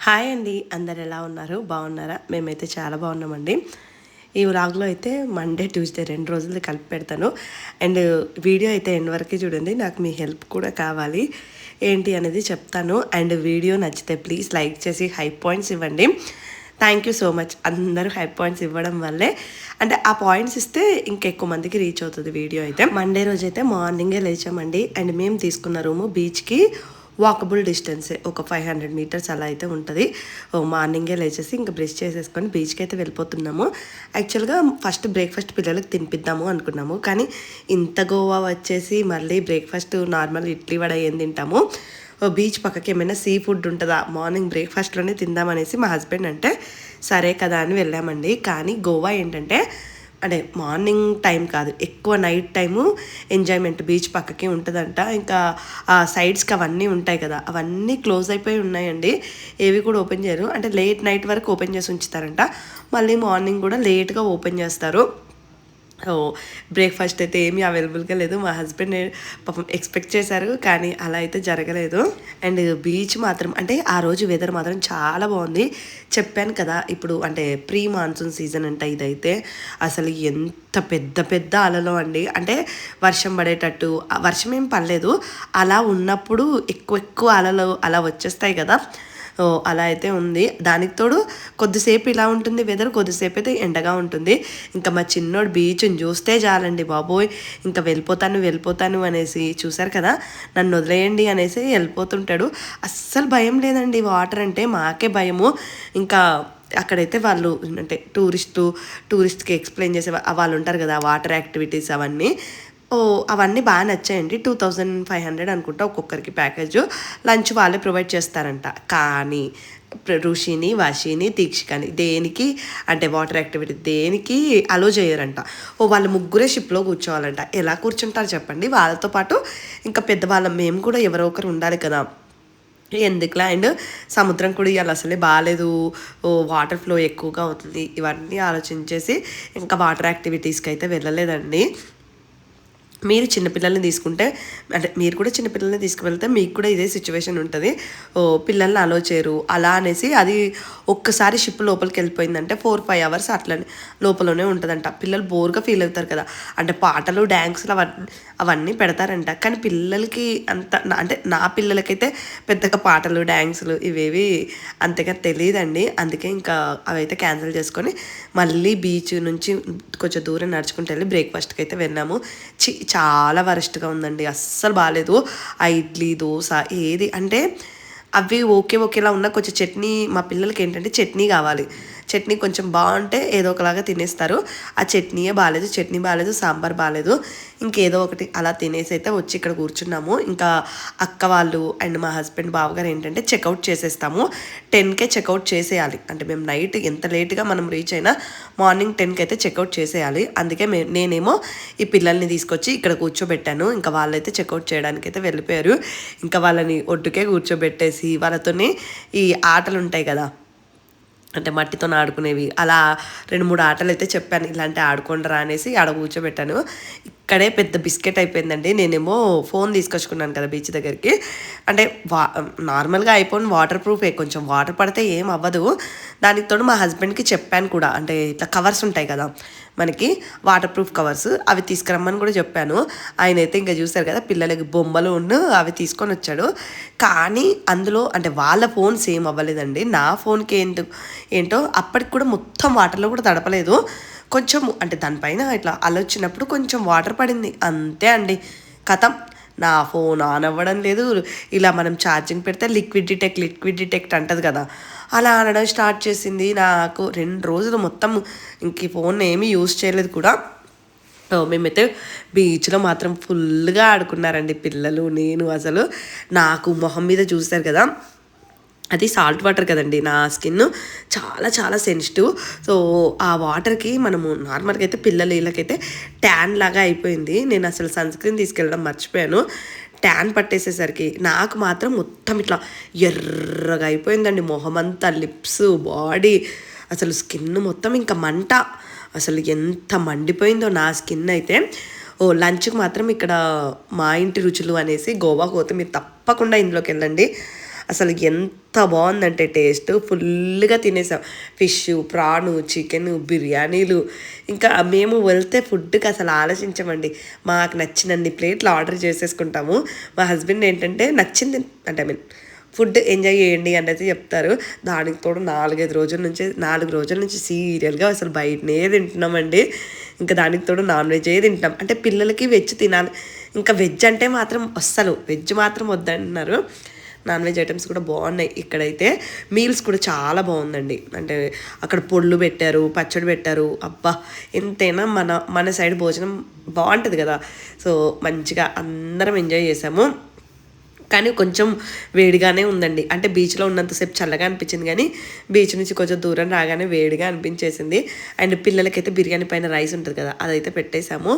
Hi అండి, అందరు ఎలా ఉన్నారు? బాగున్నారా? మేమైతే చాలా బాగున్నామండి. ఈ వ్లాగ్లో అయితే మండే ట్యూస్డే 2 రోజులు కలిపి పెడతాను. అండ్ వీడియో అయితే ఎండ్ వరకు చూడండి. నాకు మీ హెల్ప్ కూడా కావాలి. ఏంటి అనేది చెప్తాను. అండ్ వీడియో నచ్చితే ప్లీజ్ లైక్ చేసి హై పాయింట్స్ ఇవ్వండి. Thank you so much. అందరూ హై పాయింట్స్ ఇవ్వడం వల్లే అంటే ఆ పాయింట్స్ ఇస్తే ఇంకెక్కువ మందికి రీచ్ అవుతుంది వీడియో అయితే. మండే రోజు అయితే మార్నింగే లేచామండి. అండ్ మేము తీసుకున్న రూము బీచ్కి వాకబుల్ డిస్టెన్సే, ఒక 500 మీటర్స్ అలా అయితే ఉంటుంది. మార్నింగే లేచేసి ఇంకా బ్రష్ చేసేసుకొని బీచ్కి అయితే వెళ్ళిపోతున్నాము. యాక్చువల్గా ఫస్ట్ బ్రేక్ఫాస్ట్ పిల్లలకు తినిపిద్దాము అనుకున్నాము, కానీ ఇంత గోవా వచ్చేసి మళ్ళీ బ్రేక్ఫాస్ట్ నార్మల్ ఇడ్లీ వడ ఏం తింటాము, బీచ్ పక్కకి ఏమైనా సీ ఫుడ్ ఉంటుందా మార్నింగ్ బ్రేక్ఫాస్ట్లోనే తిందామనేసి మా హస్బెండ్ అంటే సరే కదా అని వెళ్ళామండి. కానీ గోవా ఏంటంటే అంటే మార్నింగ్ టైం కాదు, ఎక్కువ నైట్ టైము ఎంజాయ్మెంట్ బీచ్ పక్కకి ఉంటుందంట. ఇంకా ఆ సైడ్స్కి అవన్నీ ఉంటాయి కదా, అవన్నీ క్లోజ్ అయిపోయి ఉన్నాయండి. ఏవి కూడా ఓపెన్ చేయరు, అంటే లేట్ నైట్ వరకు ఓపెన్ చేసి ఉంచుతారంట. మళ్ళీ మార్నింగ్ కూడా లేట్గా ఓపెన్ చేస్తారు. బ్రేక్ఫాస్ట్ అయితే ఏమీ అవైలబుల్గా లేదు. మా హస్బెండ్ పాపం ఎక్స్పెక్ట్ చేశారు, కానీ అలా అయితే జరగలేదు. అండ్ బీచ్ మాత్రం అంటే ఆ రోజు వెదర్ మాత్రం చాలా బాగుంది. చెప్పాను కదా, ఇప్పుడు అంటే ప్రీ మాన్సూన్ సీజన్ అంట ఇదైతే. అసలు ఎంత పెద్ద పెద్ద అలలు అండి. అంటే వర్షం పడేటట్టు, వర్షం ఏం పడలేదు, అలా ఉన్నప్పుడు ఎక్కువ ఎక్కువ అలలు అలా వచ్చేస్తాయి కదా, అలా అయితే ఉంది. దానికి తోడు కొద్దిసేపు ఇలా ఉంటుంది వెదర్, కొద్దిసేపు అయితే ఎండగా ఉంటుంది. ఇంకా మా చిన్నోడు బీచ్ని చూస్తే చాలండి బాబోయ్, ఇంకా వెళ్ళిపోతాను అనేసి, చూసారు కదా నన్ను వదిలేయండి అనేసి వెళ్ళిపోతుంటాడు. అస్సలు భయం లేదండి, వాటర్ అంటే మాకే భయము. ఇంకా అక్కడైతే వాళ్ళు అంటే టూరిస్ట్కి ఎక్స్ప్లెయిన్ చేసే వాళ్ళు ఉంటారు కదా, వాటర్ యాక్టివిటీస్ అవన్నీ అవన్నీ బాగా నచ్చాయండి. 2500 అనుకుంటా ఒక్కొక్కరికి ప్యాకేజ్. లంచ్ వాళ్ళే ప్రొవైడ్ చేస్తారంట. కానీ ఋషిని, వషిని, దీక్షికని దేనికి అంటే వాటర్ యాక్టివిటీ దేనికి అలో చేయరంట. వాళ్ళు ముగ్గురే షిప్లో కూర్చోవాలంట. ఎలా కూర్చుంటారు చెప్పండి? వాళ్ళతో పాటు ఇంకా పెద్దవాళ్ళం మేము కూడా ఎవరో ఒకరు ఉండాలి కదా, ఎందుకులా. అండ్ సముద్రం కూడా ఇవాళ అసలే బాగాలేదు, వాటర్ ఫ్లో ఎక్కువగా అవుతుంది, ఇవన్నీ ఆలోచించేసి ఇంకా వాటర్ యాక్టివిటీస్కి అయితే వెళ్ళలేదండి. మీరు చిన్నపిల్లల్ని తీసుకుంటే అంటే మీరు కూడా చిన్నపిల్లల్ని తీసుకువెళ్తే మీకు కూడా ఇదే సిచ్యువేషన్ ఉంటుంది. పిల్లల్ని అలో చేయరు అలా అనేసి. అది ఒక్కసారి షిప్ లోపలికి వెళ్ళిపోయిందంటే 4-5 అవర్స్ అట్లనే లోపలనే ఉంటుందంట. పిల్లలు బోర్గా ఫీల్ అవుతారు కదా, అంటే పాటలు డ్యాన్సులు అవన్నీ పెడతారంట. కానీ పిల్లలకి అంత అంటే నా పిల్లలకైతే పెద్దగా పాటలు డ్యాన్సులు ఇవేవి అంతగా తెలియదండి. అందుకే ఇంకా అవైతే క్యాన్సిల్ చేసుకొని మళ్ళీ బీచ్ నుంచి కొంచెం దూరం నడుచుకుంటూ వెళ్ళి బ్రేక్ఫాస్ట్కి అయితే వెళ్ళాము. చాలా వరస్ట్గా ఉందండి, అస్సలు బాగాలేదు. ఆ ఇడ్లీ దోశ ఏది అంటే అవి ఒకేలా ఉన్న కొంచెం చట్నీ, మా పిల్లలకి ఏంటంటే చట్నీ కావాలి, చట్నీ కొంచెం బాగుంటే ఏదో ఒకలాగా తినేస్తారు. ఆ చట్నీయే బాగాలేదు, చట్నీ బాగాలేదు, సాంబార్ బాగాలేదు. ఇంకేదో ఒకటి అలా తినేసి అయితే వచ్చి ఇక్కడ కూర్చున్నాము. ఇంకా అక్క వాళ్ళు అండ్ మా హస్బెండ్ బావగారు ఏంటంటే చెక్అవుట్ చేసేస్తాము, 10కే చెక్అవుట్ చేసేయాలి. అంటే మేము నైట్ ఎంత లేట్గా మనం రీచ్ అయినా మార్నింగ్ 10కి అయితే చెక్అవుట్ చేసేయాలి. అందుకే నేనేమో ఈ పిల్లల్ని తీసుకొచ్చి ఇక్కడ కూర్చోబెట్టాను. ఇంకా వాళ్ళైతే చెక్అవుట్ చేయడానికి అయితే వెళ్ళిపోయారు. ఇంకా వాళ్ళని ఒడ్డుకే కూర్చోబెట్టేసి వాళ్ళతోనే ఈ ఆటలు ఉంటాయి కదా, అంటే మట్టితో ఆడుకునేవి, అలా 2-3 ఆటలు అయితే చెప్పాను, ఇలాంటి ఆడుకోండిరా అనేసి ఆడ కూర్చోబెట్టాను. ఇక్కడే పెద్ద బిస్కెట్ అయిపోయిందండి. నేనేమో ఫోన్ తీసుకొచ్చుకున్నాను కదా బీచ్ దగ్గరికి. అంటే నార్మల్గా ఐఫోన్ వాటర్ ప్రూఫే, కొంచెం వాటర్ పడితే ఏం అవ్వదు. దానికి తోడు మా హస్బెండ్కి చెప్పాను కూడా, అంటే ఇట్లా కవర్స్ ఉంటాయి కదా మనకి వాటర్ ప్రూఫ్ కవర్స్, అవి తీసుకురమ్మని కూడా చెప్పాను. ఆయన అయితే ఇంకా చూసారు కదా పిల్లలకి బొమ్మలు అవి తీసుకొని వచ్చాడు. కానీ అందులో అంటే వాళ్ళ ఫోన్స్ ఏం అవ్వలేదండి, నా ఫోన్కి ఏంటో అప్పటికి కూడా మొత్తం వాటర్లో కూడా తడపలేదు. కొంచెం అంటే దానిపైన ఇట్లా అలొచ్చినప్పుడు కొంచెం వాటర్ పడింది అంతే అండి, కథం. నా ఫోన్ ఆన్ అవ్వడం లేదు. ఇలా మనం ఛార్జింగ్ పెడితే లిక్విడ్ డిటెక్ట్ అంటది కదా, అలా అనడం స్టార్ట్ చేసింది. నాకు 2 రోజులు మొత్తం ఇంక ఈ ఫోన్ ఏమీ యూజ్ చేయలేదు కూడా. మేమైతే బీచ్లో మాత్రం ఫుల్గా ఆడుకున్నారండి పిల్లలు, నేను. అసలు నాకు మొహం మీద చూస్తారు కదా, అది సాల్ట్ వాటర్ కదండి, నా స్కిన్ చాలా చాలా సెన్సిటివ్. సో ఆ వాటర్కి మనము నార్మల్గా అయితే పిల్లలు వీళ్ళకైతే ట్యాన్ లాగా అయిపోయింది. నేను అసలు సన్ స్క్రీన్ తీసుకెళ్ళడం మర్చిపోయాను. ట్యాన్ పట్టేసేసరికి నాకు మాత్రం మొత్తం ఇట్లా ఎర్రగా అయిపోయిందండి మొహం అంతా, లిప్స్, బాడీ, అసలు స్కిన్ మొత్తం ఇంకా మంట. అసలు ఎంత మండిపోయిందో నా స్కిన్ అయితే. లంచ్కి మాత్రం ఇక్కడ మా ఇంటి రుచులు అనేసి గోవాకు పోతే మీరు తప్పకుండా ఇందులోకి వెళ్ళండి. అసలు ఎంత బాగుందంటే టేస్ట్ ఫుల్గా తినేసాం. ఫిష్, ప్రాను, చికెన్, బిర్యానీలు. ఇంకా మేము వెళ్తే ఫుడ్కి అసలు ఆలోచించమండి. మాకు నచ్చినన్ని ప్లేట్లు ఆర్డర్ చేసేసుకుంటాము. మా హస్బెండ్ ఏంటంటే నచ్చింది అంటే ఫుడ్ ఎంజాయ్ చేయండి అనేది చెప్తారు. దానికి తోడు 4 రోజుల నుంచి సీరియల్గా అసలు బయటనే తింటున్నామండి. ఇంకా దానికి తోడు నాన్ వెజ్ తింటాం. అంటే పిల్లలకి వెజ్ తినాలి. ఇంకా వెజ్ అంటే మాత్రం అస్సలు వెజ్ మాత్రం వద్దంటున్నారు. నాన్ వెజ్ ఐటమ్స్ కూడా బాగున్నాయి. ఇక్కడైతే మీల్స్ కూడా చాలా బాగుందండి. అంటే అక్కడ పొళ్ళు పెట్టారు, పచ్చడి పెట్టారు. అబ్బా ఎంతైనా మన సైడ్ భోజనం బాగుంటుంది కదా. సో మంచిగా అందరం ఎంజాయ్ చేసాము. కానీ కొంచెం వేడిగానే ఉందండి. అంటే బీచ్లో ఉన్నంతసేపు చల్లగా అనిపించింది, కానీ బీచ్ నుంచి కొంచెం దూరం రాగానే వేడిగా అనిపించేసింది. అండ్ పిల్లలకైతే బిర్యానీ పైన రైస్ ఉంటుంది కదా, అదైతే పెట్టేశాము.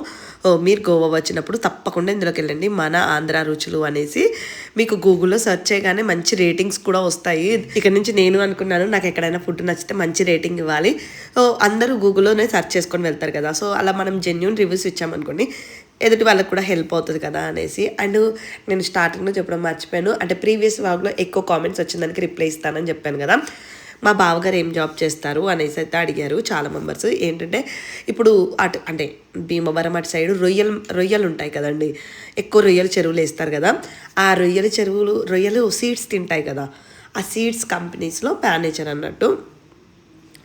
మీరు గోవా వచ్చినప్పుడు తప్పకుండా ఇందులోకి వెళ్ళండి. మన ఆంధ్ర రుచులు అనేసి మీకు గూగుల్లో సెర్చ్ చేయగానే మంచి రేటింగ్స్ కూడా వస్తాయి. ఇక్కడ నుంచి నేను అనుకున్నాను, నాకు ఎక్కడైనా ఫుడ్ నచ్చితే మంచి రేటింగ్ ఇవ్వాలి. అందరూ గూగుల్లోనే సెర్చ్ చేసుకొని వెళ్తారు కదా. సో అలా మనం జెన్యూన్ రివ్యూస్ ఇచ్చామనుకోండి, ఎదుటి వాళ్ళకి కూడా హెల్ప్ అవుతుంది కదా అనేసి. అండ్ నేను స్టార్టింగ్లో చెప్పడం మర్చిపోయాను. అంటే ప్రీవియస్ వ్లాగ్లో ఎక్కువ కామెంట్స్ వచ్చిందానికి రిప్లై ఇస్తానని చెప్పాను కదా. మా బావగారు ఏం జాబ్ చేస్తారు అనేసి అయితే అడిగారు చాలా మెంబర్స్. ఏంటంటే ఇప్పుడు అంటే భీమవరం అటు సైడ్ రొయ్యలు ఉంటాయి కదండి. ఎక్కువ రొయ్యల చెరువులు వేస్తారు కదా. ఆ రొయ్యలు సీడ్స్ తింటాయి కదా. ఆ సీడ్స్ కంపెనీస్లో మేనేజర్ అన్నట్టు.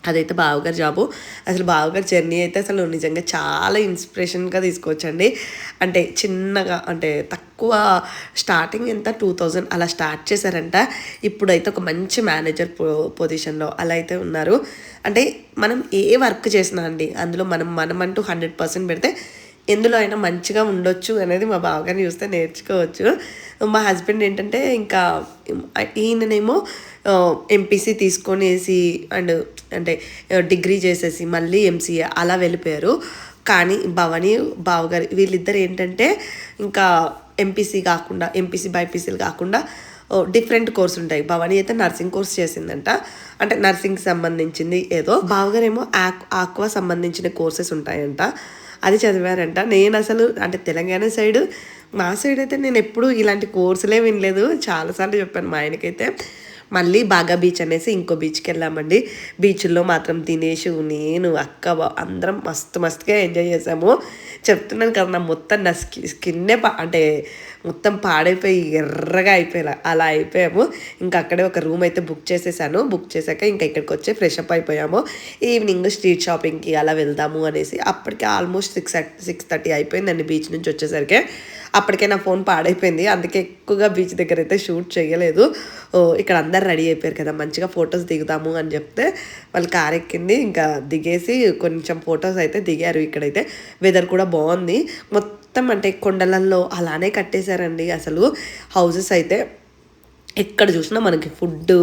అదైతే బావగారు జాబు. అసలు బావగారు జర్నీ అయితే అసలు నిజంగా చాలా ఇన్స్పిరేషన్గా తీసుకోవచ్చండి. అంటే చిన్నగా అంటే తక్కువ స్టార్టింగ్ ఎంత 2000 అలా స్టార్ట్ చేశారంట. ఇప్పుడైతే ఒక మంచి మేనేజర్ పొజిషన్లో అలా అయితే ఉన్నారు. అంటే మనం ఏ వర్క్ చేసినా అండి, అందులో మనమంటూ 100% పెడితే ఎందులో అయినా మంచిగా ఉండొచ్చు అనేది మా బావగారిని చూస్తే నేర్చుకోవచ్చు. మా హస్బెండ్ ఏంటంటే ఇంకా ఈయననేమో ఎంపీసీ తీసుకొనేసి అండ్ అంటే డిగ్రీ చేసేసి మళ్ళీ ఎంసీఏ అలా వెళ్ళిపోయారు. కానీ బావగారు వీళ్ళిద్దరు ఏంటంటే ఇంకా ఎంపీసీ బైపీసీలు కాకుండా డిఫరెంట్ కోర్స్ ఉంటాయి. భవానీ అయితే నర్సింగ్ కోర్స్ చేసిందంట. అంటే నర్సింగ్కి సంబంధించింది ఏదో. బావగారేమో ఆక్వా సంబంధించిన కోర్సెస్ ఉంటాయంట, అది చదివారంట. నేను అసలు అంటే తెలంగాణ సైడ్ మా సైడ్ అయితే నేను ఎప్పుడు ఇలాంటి కోర్సులే వినలేదు. చాలాసార్లు చెప్పాను మా ఆయనకైతే. మళ్ళీ బాగా బీచ్ అనేసి ఇంకో బీచ్కి వెళ్ళామండి. బీచ్లో మాత్రం దినేష్, నేను, అక్క అందరం మస్తుగా ఎంజాయ్ చేసాము. చెప్తున్నాను కదా, మొత్తం నా స్కిన్నే అంటే మొత్తం పాడైపోయి ఎర్రగా అయిపోయేలా అలా అయిపోయాము. ఇంకా అక్కడే ఒక రూమ్ అయితే బుక్ చేసేసాను. బుక్ చేశాక ఇంకా ఇక్కడికి వచ్చి ఫ్రెష్ అప్ అయిపోయాము. ఈవినింగ్ స్ట్రీట్ షాపింగ్కి అలా వెళ్దాము అనేసి. అప్పటికి ఆల్మోస్ట్ 6:30 అయిపోయిందండి బీచ్ నుంచి వచ్చేసరికి. అప్పటికే నా ఫోన్ పాడైపోయింది, అందుకే ఎక్కువగా బీచ్ దగ్గర అయితే షూట్ చేయలేదు. ఇక్కడ అందరు రెడీ అయిపోయారు కదా, మంచిగా ఫొటోస్ దిగుదాము అని చెప్తే వాళ్ళు కార్ ఎక్కింది. ఇంకా దిగేసి కొంచెం ఫొటోస్ అయితే దిగారు. ఇక్కడైతే వెదర్ కూడా బాగుంది. మొత్తం అంటే కొండలల్లో అలానే కట్టేశారండి అసలు హౌసెస్ అయితే. ఎక్కడ చూసినా మనకి ఫుడ్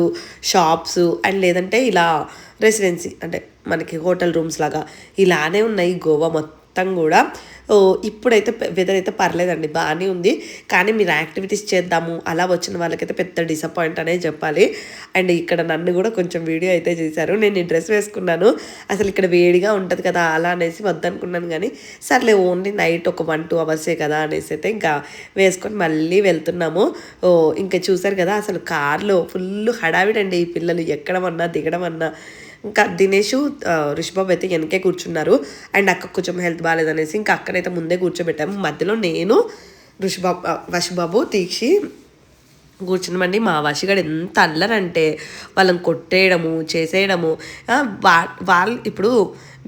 షాప్స్ అండ్ లేదంటే ఇలా రెసిడెన్సీ అంటే మనకి హోటల్ రూమ్స్ లాగా ఇలానే ఉన్నాయి గోవా మొత్తం కూడా. ఇప్పుడైతే వెదర్ అయితే పర్లేదండి, బాగానే ఉంది. కానీ మీరు యాక్టివిటీస్ చేద్దాము అలా వచ్చిన వాళ్ళకైతే పెద్ద డిసప్పాయింట్ అనేది చెప్పాలి. అండ్ ఇక్కడ నన్ను కూడా కొంచెం వీడియో అయితే చేశారు. నేను ఈ డ్రెస్ వేసుకున్నాను, అసలు ఇక్కడ వేడిగా ఉంటుంది కదా అలా అనేసి వద్దనుకున్నాను. కానీ సర్లే ఓన్లీ నైట్ ఒక 1-2 అవర్సే కదా అనేసి అయితే ఇంకా వేసుకొని మళ్ళీ వెళ్తున్నాము. ఇంకా చూసారు కదా అసలు కార్లో ఫుల్ హడావిడండి. ఈ పిల్లలు ఎక్కడమన్నా దిగడమన్నా. ఇంకా దినేష్, రిషిబాబు అయితే వెనకే కూర్చున్నారు. అండ్ అక్క కొంచెం హెల్త్ బాగాలేదనేసి ఇంకా అక్కనైతే ముందే కూర్చోబెట్టాము. మధ్యలో నేను వశుబాబు తీక్షి కూర్చున్నామండి. మా వశిగాడు ఎంత అల్లరంటే వాళ్ళని కొట్టేయడము చేసేయడము. వాళ్ళు ఇప్పుడు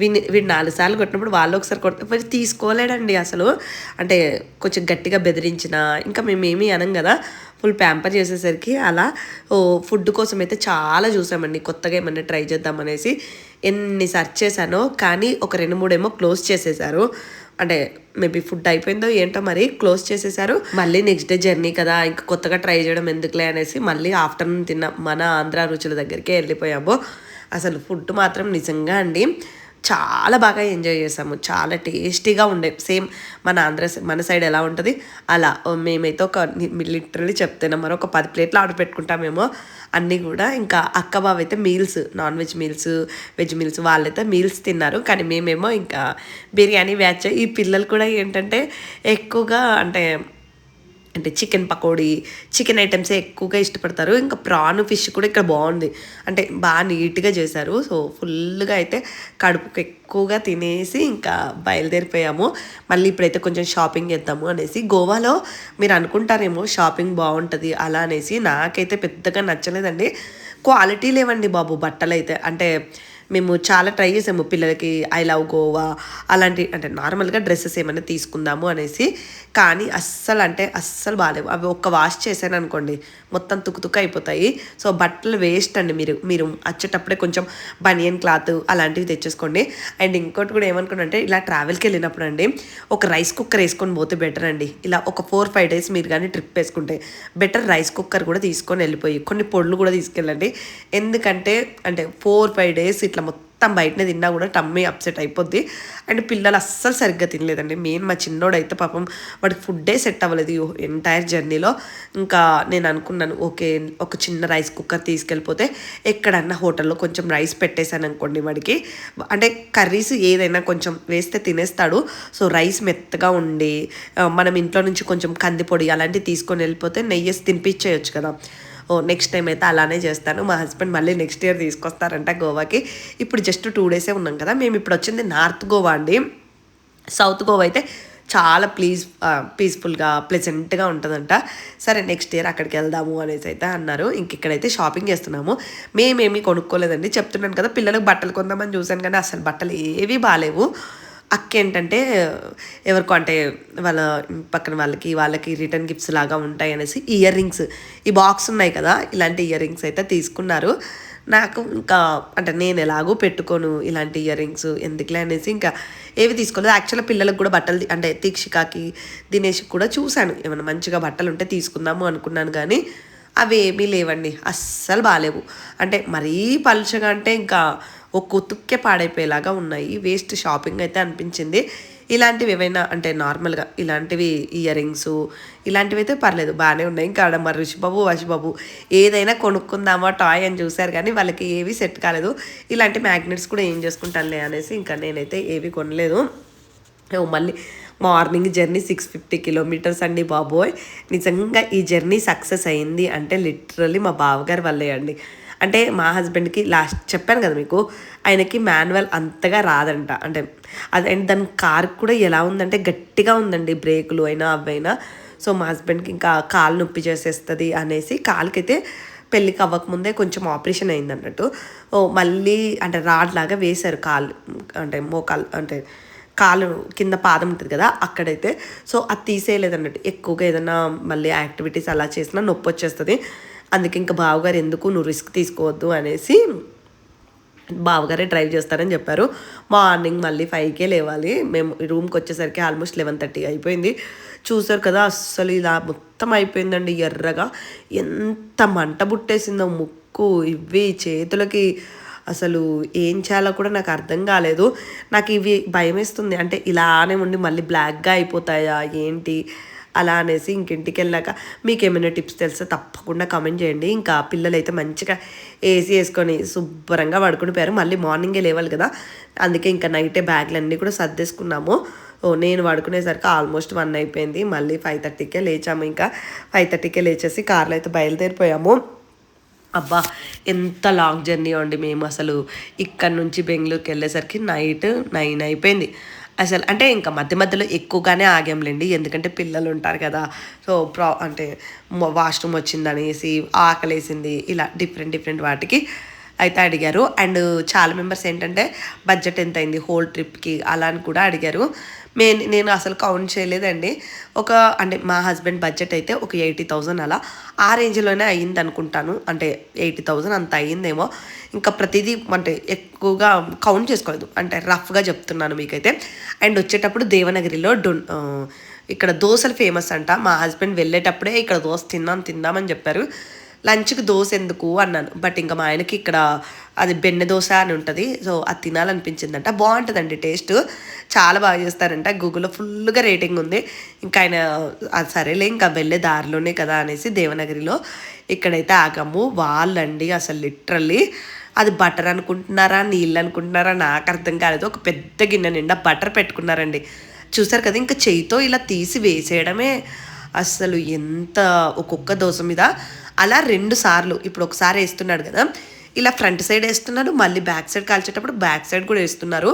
వీడు 4 సార్లు కొట్టినప్పుడు వాళ్ళు ఒకసారి కొట్టి తీసుకోలేడండి అసలు. అంటే కొంచెం గట్టిగా బెదిరించిన ఇంకా మేమేమీ అనం కదా, ఫుల్ ప్యాంపర్ చేసేసరికి అలా. ఫుడ్ కోసం అయితే చాలా చూసామండి, కొత్తగా ఏమన్నా ట్రై చేద్దామనేసి. ఎన్ని సెర్చ్ చేశానో కానీ ఒక 2-3 ఏమో క్లోజ్ చేసేసారు. అంటే మేబీ ఫుడ్ అయిపోయిందో ఏంటో మరి క్లోజ్ చేసేసారు. మళ్ళీ నెక్స్ట్ డే జర్నీ కదా, ఇంకా కొత్తగా ట్రై చేయడం ఎందుకులే అనేసి మళ్ళీ ఆఫ్టర్నూన్ తిన్న మన ఆంధ్ర రుచుల దగ్గరికి వెళ్ళిపోయాము. అసలు ఫుడ్ మాత్రం నిజంగా అండి చాలా బాగా ఎంజాయ్ చేసాము. చాలా టేస్టీగా ఉండే, సేమ్ మన సైడ్ ఎలా ఉంటుంది అలా. మేమైతే ఒక లిటరలీ చెప్తున్నాం, మరి ఒక 10 ప్లేట్లు ఆర్డర్ పెట్టుకుంటామేమో అన్నీ కూడా. ఇంకా అక్క బావ అయితే meals, non veg meals, veg meals వాళ్ళైతే మీల్స్ తిన్నారు. కానీ మేమేమో ఇంకా బిర్యానీ బ్యాచ్. ఈ పిల్లలు కూడా ఏంటంటే ఎక్కువగా అంటే అంటే చికెన్ పకోడీ, చికెన్ ఐటమ్సే ఎక్కువగా ఇష్టపడతారు. ఇంకా ప్రాన్, ఫిష్ కూడా ఇక్కడ బాగుంది. అంటే బాగా నీట్‌గా చేశారు. సో, ఫుల్‌గా అయితే కడుపుకి ఎక్కువగా తినేసి ఇంకా బయలుదేరిపోయాము. మళ్ళీ ఇప్పుడైతే కొంచెం షాపింగ్ చేద్దాము అనేసి. గోవాలో మీరు అనుకుంటారేమో షాపింగ్ బాగుంటది అలా అనేసి. నాకైతే పెద్దగా నచ్చలేదండి. క్వాలిటీ లేవండి బాబు బట్టలైతే. అంటే మేము చాలా ట్రై చేసాము పిల్లలకి ఐ లవ్ గోవా అలాంటి అంటే నార్మల్గా డ్రెస్సెస్ ఏమైనా తీసుకుందాము అనేసి. కానీ అస్సలు బాగాలేవు. అవి ఒక్క వాష్ చేశాను అనుకోండి మొత్తం తుక్కు అయిపోతాయి. సో బట్టలు వేస్ట్ అండి. మీరు వచ్చేటప్పుడే కొంచెం బనియన్ క్లాత్ అలాంటివి తెచ్చేసుకోండి. అండ్ ఇంకోటి కూడా ఏమనుకున్నానంటే ఇలా ట్రావెల్కి వెళ్ళినప్పుడు అండి ఒక రైస్ కుక్కర్ వేసుకొని పోతే బెటర్ అండి. ఇలా ఒక 4-5 డేస్ మీరు కానీ ట్రిప్ వేసుకుంటే బెటర్ రైస్ కుక్కర్ కూడా తీసుకొని వెళ్ళిపోయి కొన్ని పొడులు కూడా తీసుకెళ్ళండి. ఎందుకంటే అంటే 4-5 డేస్ ఇట్లా మొత్తం బయటనే తిన్నా కూడా టమ్మీ అప్సెట్ అయిపోద్ది. అండ్ పిల్లలు అస్సలు సరిగ్గా తినలేదండి. మెయిన్ మా చిన్నోడైతే పాపం వాడికి ఫుడ్డే సెట్ అవ్వలేదు ఎంటైర్ జర్నీలో. ఇంకా నేను అనుకున్నాను ఓకే ఒక చిన్న రైస్ కుక్కర్ తీసుకెళ్ళిపోతే ఎక్కడన్నా హోటల్లో కొంచెం రైస్ పెట్టేశాను అనుకోండి వాడికి, అంటే కర్రీస్ ఏదైనా కొంచెం వేస్తే తినేస్తాడు. సో రైస్ మెత్తగా ఉండి మనం ఇంట్లో నుంచి కొంచెం కందిపొడి అలాంటివి తీసుకొని వెళ్ళిపోతే నెయ్యేసి తినిపించేయచ్చు కదా. నెక్స్ట్ టైం అయితే అలానే చేస్తాను. మా హస్బెండ్ మళ్ళీ నెక్స్ట్ ఇయర్ తీసుకొస్తారంట గోవాకి. ఇప్పుడు జస్ట్ 2 డేసే ఉన్నాం కదా. మేము ఇప్పుడు వచ్చింది నార్త్ గోవా అండి. సౌత్ గోవా అయితే చాలా పీస్ఫుల్గా ప్లెజెంట్గా ఉంటుందంట. సరే నెక్స్ట్ ఇయర్ అక్కడికి వెళ్దాము అనేసి అయితే అన్నారు. ఇంక ఇక్కడైతే షాపింగ్ చేస్తున్నాము. మేమేమీ కొనుక్కోలేదండి. చెప్తున్నాను కదా పిల్లలకు బట్టలు కొందామని చూశాను కానీ అసలు బట్టలు ఏవీ బాగాలేవు. అక్క ఏంటంటే ఎవరికో అంటే వాళ్ళ పక్కన వాళ్ళకి రిటర్న్ గిఫ్ట్స్ లాగా ఉంటాయి అనేసి ఇయర్ రింగ్స్ ఈ బాక్స్ ఉన్నాయి కదా ఇలాంటి ఇయర్ రింగ్స్ అయితే తీసుకున్నారు. నాకు ఇంకా అంటే నేను ఎలాగో పెట్టుకోను ఇలాంటి ఇయర్ రింగ్స్ ఎందుకులే అనేసి ఇంకా ఏవి తీసుకోలేదు. యాక్చువల్గా పిల్లలకు కూడా బట్టలు అంటే దీక్షికాకి దినేష్కి కూడా చూశాను ఏమైనా మంచిగా బట్టలు ఉంటే తీసుకుందాము అనుకున్నాను కానీ అవి ఏమీ లేవండి. అస్సలు బాగాలేవు. అంటే మరీ పలుచగా అంటే ఇంకా ఒక ఉతుక్కే పాడైపోయేలాగా ఉన్నాయి. వేస్ట్ షాపింగ్ అయితే అనిపించింది. ఇలాంటివి ఏవైనా అంటే నార్మల్గా ఇలాంటివి ఇయర్ రింగ్స్ ఇలాంటివి అయితే పర్లేదు బాగానే ఉన్నాయి. ఇంకా ఆడ మరి రుషిబాబు వశిబాబు ఏదైనా కొనుక్కుందామా టాయ్ అని చూశారు కానీ వాళ్ళకి ఏవి సెట్ కాలేదు. ఇలాంటి మ్యాగ్నెట్స్ కూడా ఏం చేసుకుంటానులే అనేసి ఇంకా నేనైతే ఏవి కొనలేదు. మళ్ళీ మార్నింగ్ జర్నీ 650 కిలోమీటర్స్ అండి బాబోయ్. నిజంగా ఈ జర్నీ సక్సెస్ అయింది అంటే లిటరల్లీ మా బావగారి వల్లే అండి. అంటే మా హస్బెండ్కి లాస్ట్ చెప్పాను కదా మీకు ఆయనకి మాన్యువల్ అంతగా రాదంట. అంటే అది అండ్ దాని కార్ కూడా ఎలా ఉందంటే గట్టిగా ఉందండి బ్రేకులు అయినా అవైనా. సో మా హస్బెండ్కి ఇంకా కాలు నొప్పి చేసేస్తుంది అనేసి కాలుకైతే పెళ్ళికి అవ్వకముందే కొంచెం ఆపరేషన్ అయింది అన్నట్టు. మళ్ళీ అంటే రాడ్ లాగా వేశారు కాలు అంటే మోకాలు అంటే కాలు కింద పాదం ఉంటుంది కదా అక్కడైతే. సో అది తీసేయలేదు అన్నట్టు. ఎక్కువగా ఏదైనా మళ్ళీ యాక్టివిటీస్ అలా చేసినా నొప్పి వచ్చేస్తుంది. అందుకే ఇంకా బావగారు ఎందుకు నువ్వు రిస్క్ తీసుకోవద్దు అనేసి బావగారే డ్రైవ్ చేస్తారని చెప్పారు. మార్నింగ్ మళ్ళీ 5కే లేవాలి. మేము రూమ్కి వచ్చేసరికి ఆల్మోస్ట్ 11:30 అయిపోయింది. చూసారు కదా అస్సలు ఇలా మొత్తం అయిపోయిందండి ఎర్రగా. ఎంత మంట బుట్టేసిందో ముక్కు ఇవి చేతులకి. అసలు ఏం చేయాలో కూడా నాకు అర్థం కాలేదు. నాకు ఇవి భయం వేస్తుంది. అంటే ఇలానే ఉండి మళ్ళీ బ్లాక్గా అయిపోతాయా ఏంటి అలా అనేసి ఇంకింటికి వెళ్ళాక మీకు ఏమైనా టిప్స్ తెలిస్తే తప్పకుండా కామెంట్ చేయండి. ఇంకా పిల్లలు అయితే మంచిగా ఏసీ వేసుకొని శుభ్రంగా పడుకుని పోయారు. మళ్ళీ మార్నింగే లేవాలి కదా అందుకే ఇంకా నైటే బ్యాగ్లు అన్నీ కూడా సర్దేసుకున్నాము. నేను పడుకునేసరికి ఆల్మోస్ట్ 1 అయిపోయింది. మళ్ళీ 5:30కే లేచాము. ఇంకా 5:30కే లేచేసి కార్లో అయితే బయలుదేరిపోయాము. అబ్బా ఎంత లాంగ్ జర్నీ అండి. మేము అసలు ఇక్కడ నుంచి బెంగళూరుకి వెళ్ళేసరికి నైట్ 9 అయిపోయింది. అసలు అంటే ఇంకా మధ్యలో ఎక్కువగానే ఆగాంలేండి. ఎందుకంటే పిల్లలు ఉంటారు కదా. సో అంటే వాష్రూమ్ వచ్చిందనేసి ఆకలేసింది ఇలా డిఫరెంట్ వాటికి అయితే అడిగారు. అండ్ చాలా మెంబర్స్ ఏంటంటే బడ్జెట్ ఎంత అయింది హోల్ ట్రిప్కి అలా అని కూడా అడిగారు. నేను అసలు కౌంట్ చేయలేదండి. అంటే మా హస్బెండ్ బడ్జెట్ అయితే ఒక 80,000 అలా ఆ రేంజ్లోనే అయ్యింది అనుకుంటాను. అంటే 80,000 అంత అయ్యిందేమో. ఇంకా ప్రతిదీ అంటే ఎక్కువగా కౌంట్ చేసుకోలేదు. అంటే రఫ్గా చెప్తున్నాను మీకైతే. అండ్ వచ్చేటప్పుడు దేవనగిరిలో ఇక్కడ దోశలు ఫేమస్ అంట. మా హస్బెండ్ వెళ్ళేటప్పుడే ఇక్కడ దోశ తిందామని చెప్పారు. లంచ్కి దోశ ఎందుకు అన్నాను. బట్ ఇంకా మా ఆయనకి ఇక్కడ అది బెన్నె దోశ అని ఉంటుంది. సో అది తినాలనిపించిందంట. బాగుంటుందండి టేస్ట్. చాలా బాగా చేస్తారంట. గూగుల్లో ఫుల్గా రేటింగ్ ఉంది. ఇంకా ఆయన అది సరేలే ఇంకా వెళ్ళే దారిలోనే కదా అనేసి దేవనగిరిలో ఇక్కడైతే ఆగాము. వాళ్ళండి అసలు లిటరల్లీ అది బటర్ అనుకుంటున్నారా నీళ్ళు అనుకుంటున్నారా నాకు అర్థం కాలేదు. ఒక పెద్ద గిన్నె నిండా బటర్ పెట్టుకున్నారండి. చూసారు కదా ఇంకా చేయితో ఇలా తీసి వేసేయడమే. అస్సలు ఎంత ఒక్కొక్క దోశ మీద అలా 2 సార్లు ఇప్పుడు ఒకసారి వేస్తున్నాడు కదా, ఇలా ఫ్రంట్ సైడ్ వేస్తున్నారు, మళ్ళీ బ్యాక్ సైడ్ కాల్చేటప్పుడు బ్యాక్ సైడ్ కూడా వేస్తున్నారు.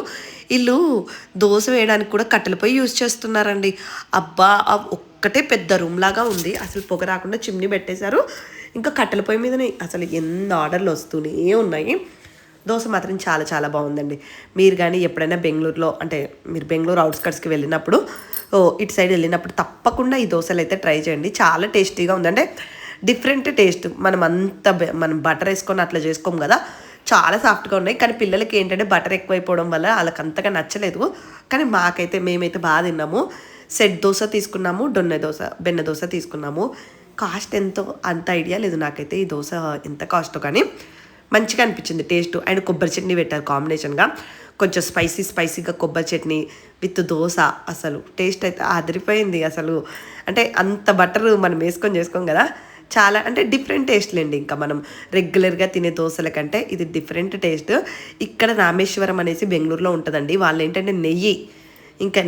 వీళ్ళు దోశ వేయడానికి కూడా కట్టెల పొయ్యి యూజ్ చేస్తున్నారండి. అబ్బా ఒక్కటే పెద్ద రూమ్ లాగా ఉంది, అసలు పొగ రాకుండా చిమ్నీ పెట్టేశారు. ఇంకా కట్టెల పొయ్యి మీదనే అసలు ఎన్ని ఆర్డర్లు వస్తూనే ఉన్నాయి. దోశ మాత్రం చాలా చాలా బాగుందండి. మీరు కానీ ఎప్పుడైనా బెంగళూరులో అంటే మీరు బెంగళూరు అవుట్స్కట్స్కి వెళ్ళినప్పుడు ఇటు సైడ్ వెళ్ళినప్పుడు తప్పకుండా ఈ దోశలు అయితే ట్రై చేయండి. చాలా టేస్టీగా ఉందంటే డిఫరెంట్ టేస్ట్. మనం బటర్ వేసుకొని అట్లా చేసుకోము కదా, చాలా సాఫ్ట్గా ఉన్నాయి. కానీ పిల్లలకి ఏంటంటే బటర్ ఎక్కువైపోవడం వల్ల వాళ్ళకి అంతగా నచ్చలేదు. కానీ మేమైతే బాగా తిన్నాము. సెట్ దోశ తీసుకున్నాము, బెన్న దోశ తీసుకున్నాము. కాస్ట్ ఎంతో అంత ఐడియా లేదు నాకైతే ఈ దోశ ఎంత కాస్టో, కానీ మంచిగా అనిపించింది టేస్ట్. అండ్ కొబ్బరి చట్నీ పెట్టారు కాంబినేషన్గా, కొంచెం స్పైసీగా కొబ్బరి చట్నీ విత్ దోశ. అసలు టేస్ట్ అయితే అదిరిపోయింది అసలు. అంటే అంత బటర్ మనం చేసుకోం కదా, చాలా అంటే డిఫరెంట్ టేస్ట్లేండి. ఇంకా మనం రెగ్యులర్గా తినే దోశల కంటే ఇది డిఫరెంట్ టేస్ట్. ఇక్కడ రామేశ్వరం అనేసి బెంగళూరులో ఉంటుందండి. వాళ్ళు ఏంటంటే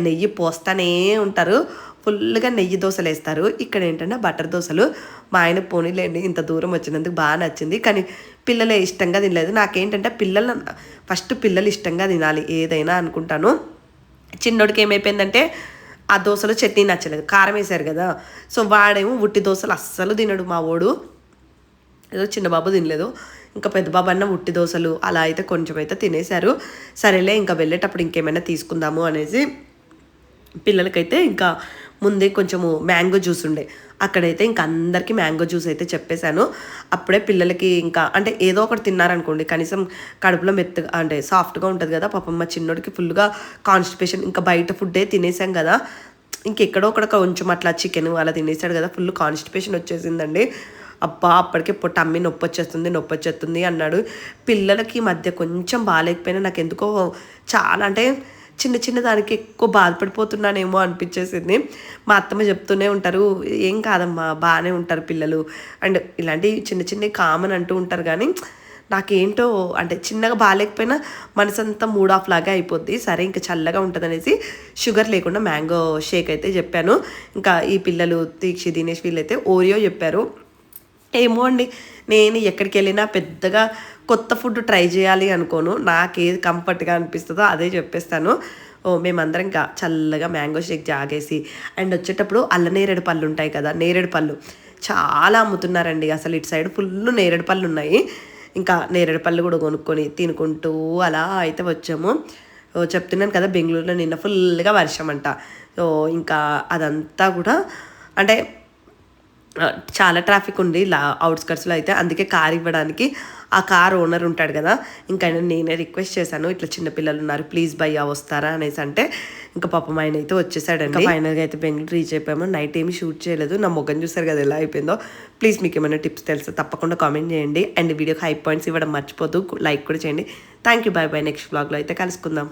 నెయ్యి పోస్తానే ఉంటారు, ఫుల్గా నెయ్యి దోశలు వేస్తారు. ఇక్కడ ఏంటంటే బటర్ దోశలు. మా ఆయన పోనీలేండి ఇంత దూరం వచ్చినందుకు బాగా నచ్చింది, కానీ పిల్లలే ఇష్టంగా తినలేదు. నాకేంటంటే పిల్లలు ఇష్టంగా తినాలి ఏదైనా అనుకుంటాను. చిన్నోడికి ఏమైపోయిందంటే ఆ దోశలో చట్నీ నచ్చలేదు, కారం వేశారు కదా. సో వాడేమో ఉట్టి దోశలు అస్సలు తినడు మా వాడు. ఏదో చిన్న బాబు తినలేదు, ఇంకా పెద్ద బాబు అన్న ఉట్టి దోశలు అలా అయితే కొంచెం అయితే తినేశారు. సరేలే ఇంకా వెళ్ళేటప్పుడు ఇంకేమైనా తీసుకుందాము అనేసి పిల్లలకైతే ఇంకా ముందే కొంచెము మ్యాంగో జ్యూస్ ఉండే, అక్కడైతే ఇంకా అందరికీ మ్యాంగో జ్యూస్ అయితే చెప్పేశాను. అప్పుడే పిల్లలకి ఇంకా అంటే ఏదో ఒకటి తిన్నారనుకోండి కనీసం కడుపులో మెత్తగా అంటే సాఫ్ట్గా ఉంటుంది కదా. పాపం మా చిన్నోడికి ఫుల్గా కాన్స్టిపేషన్, ఇంకా బయట ఫుడ్డే తినేసాం కదా, ఇంకెక్కడో ఒకడ కొంచెం అట్లా చికెన్ అలా తినేసాడు కదా, ఫుల్ కాన్స్టిపేషన్ వచ్చేసిందండి. అబ్బా అప్పటికే టమ్మీ నొప్పి వచ్చేస్తుంది అన్నాడు. పిల్లలకి ఈ మధ్య కొంచెం బాగాలేకపోయినా నాకు ఎందుకో చాలా అంటే చిన్న దానికి ఎక్కువ బాధపడిపోతున్నానేమో అనిపించేసింది. మా అత్తమ్మ చెప్తూనే ఉంటారు, ఏం కాదమ్మా బాగానే ఉంటారు పిల్లలు, అండ్ ఇలాంటి చిన్న కామన్ అంటూ ఉంటారు. కానీ నాకేంటో అంటే చిన్నగా బాగాలేకపోయినా మనసంతా మూడ్ ఆఫ్ లాగా అయిపోద్ది. సరే ఇంకా చల్లగా ఉంటుంది అనేసి షుగర్ లేకుండా మ్యాంగో షేక్ అయితే చెప్పాను. ఇంకా ఈ పిల్లలు దీక్షి దినేష్ వీళ్ళైతే ఓరియో చెప్పారు. ఏమో అండి, నేను ఎక్కడికి వెళ్ళినా పెద్దగా కొత్త ఫుడ్ ట్రై చేయాలి అనుకోను, నాకేది కంఫర్ట్గా అనిపిస్తుందో అదే చెప్పేస్తాను. మేమందరం ఇంకా చల్లగా మ్యాంగో షేక్ జాగేసి అండ్ వచ్చేటప్పుడు నేరేడు పళ్ళు ఉంటాయి కదా, నేరేడు పళ్ళు చాలా అమ్ముతున్నారండి. అసలు ఇటు సైడ్ ఫుల్ నేరేడు పళ్ళు ఉన్నాయి. ఇంకా నేరేడు పళ్ళు కూడా కొనుక్కొని తినుకుంటూ అలా అయితే వచ్చాము. చెప్తున్నాను కదా బెంగళూరులో నిన్న ఫుల్గా వర్షం అంట. సో ఇంకా అదంతా కూడా అంటే చాలా ట్రాఫిక్ ఉంది అవుట్స్కట్స్లో అయితే, అందుకే కార్ ఇవ్వడానికి ఆ కార్ ఓనర్ ఉంటాడు కదా, ఇంకా నేనే రిక్వెస్ట్ చేశాను, ఇట్లా చిన్నపిల్లలు ఉన్నారు ప్లీజ్ భయ్యా వస్తారా అనేసి అంటే ఇంకా పాపం ఆయన అయితే వచ్చేసాడండి. ఫైనల్గా అయితే బెంగళూరు రీచ్ అయిపోయాము. నైట్ ఏమి షూట్ చేయలేదు, నా మొగ్గం చూసారు కదా ఎలా అయిపోయిందో. ప్లీజ్ మీకు ఏమైనా టిప్స్ తెలుసా తప్పకుండా కామెంట్ చేయండి. అండ్ వీడియోకి హై పాయింట్స్ ఇవ్వడం మర్చిపోదు, లైక్ కూడా చేయండి. Thank you, bye bye. Next బ్లాగ్లో అయితే కలుసుకుందాం.